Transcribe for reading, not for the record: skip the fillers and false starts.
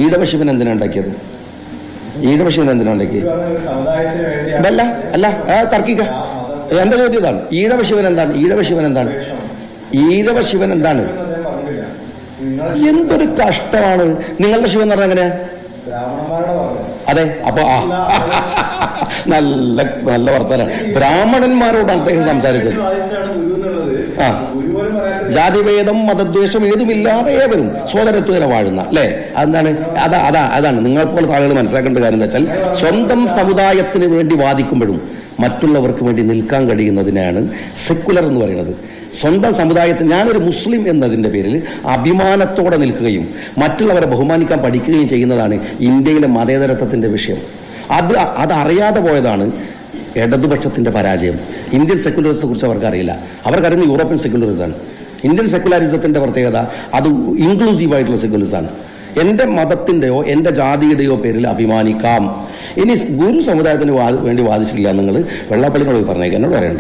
ഈഴവശിവൻ എന്തിനാ ഉണ്ടാക്കിയത്? ഈഴവശിവൻ എന്തിനാ ഉണ്ടാക്കിയത്? അല്ല അല്ല തർക്കിക്ക. എന്റെ ചോദ്യം ഇതാണ്, ഈഴവശിവൻ എന്താണ്? ഈഴവശിവൻ എന്താണ്? ഈഴവശിവൻ എന്താണ്? എന്തൊരു കഷ്ടമാണ്. നിങ്ങളുടെ ശിവൻ എന്ന് പറഞ്ഞാൽ എങ്ങനെയാ? അതെ. അപ്പൊ നല്ല നല്ല വർത്തമാനാണ്. ബ്രാഹ്മണന്മാരോട് അദ്ദേഹം സംസാരിച്ചത്. ആ, ജാതിഭേദം മതദ്വേഷം ഏതുമില്ലാതെ ഏവരും സോദരത്വന വാഴുന്ന അല്ലേ? അതാണ് അതാണ് നിങ്ങളെപ്പോലത്തെ ആളുകൾ മനസ്സിലാക്കേണ്ട കാര്യം എന്താ വെച്ചാൽ, സ്വന്തം സമുദായത്തിന് വേണ്ടി വാദിക്കുമ്പോഴും മറ്റുള്ളവർക്ക് വേണ്ടി നിൽക്കാൻ കഴിയുന്നതിനാണ് സെക്കുലർ എന്ന് പറയുന്നത്. സ്വന്തം സമുദായത്തിന്, ഞാനൊരു മുസ്ലിം എന്നതിൻ്റെ പേരിൽ അഭിമാനത്തോടെ നിൽക്കുകയും മറ്റുള്ളവരെ ബഹുമാനിക്കാൻ പഠിക്കുകയും ചെയ്യുന്നതാണ് ഇന്ത്യയിലെ മതേതരത്വത്തിന്റെ വിഷയം. അത് അറിയാതെ പോയതാണ് ഇടതുപക്ഷത്തിന്റെ പരാജയം. ഇന്ത്യൻ സെക്യുലറിസത്തെ കുറിച്ച് അവർക്കറിയില്ല. അവർക്കറിയുന്ന യൂറോപ്യൻ സെക്യുലറിസമാണ്. ഇന്ത്യൻ സെക്യുലറിസത്തിന്റെ പ്രത്യേകത അത് ഇൻക്ലൂസീവായിട്ടുള്ള സെക്യുലറിസമാണ്. എന്റെ മതത്തിന്റെയോ എന്റെ ജാതിയുടെയോ പേരിൽ അഭിമാനിക്കാം. ഇനി ഗുരു സമുദായത്തിന് വേണ്ടി വാദിച്ചില്ല നിങ്ങൾ വെള്ളാപ്പള്ളിനോട് പറഞ്ഞേക്കാം, എന്നോട് പറയണ്ട.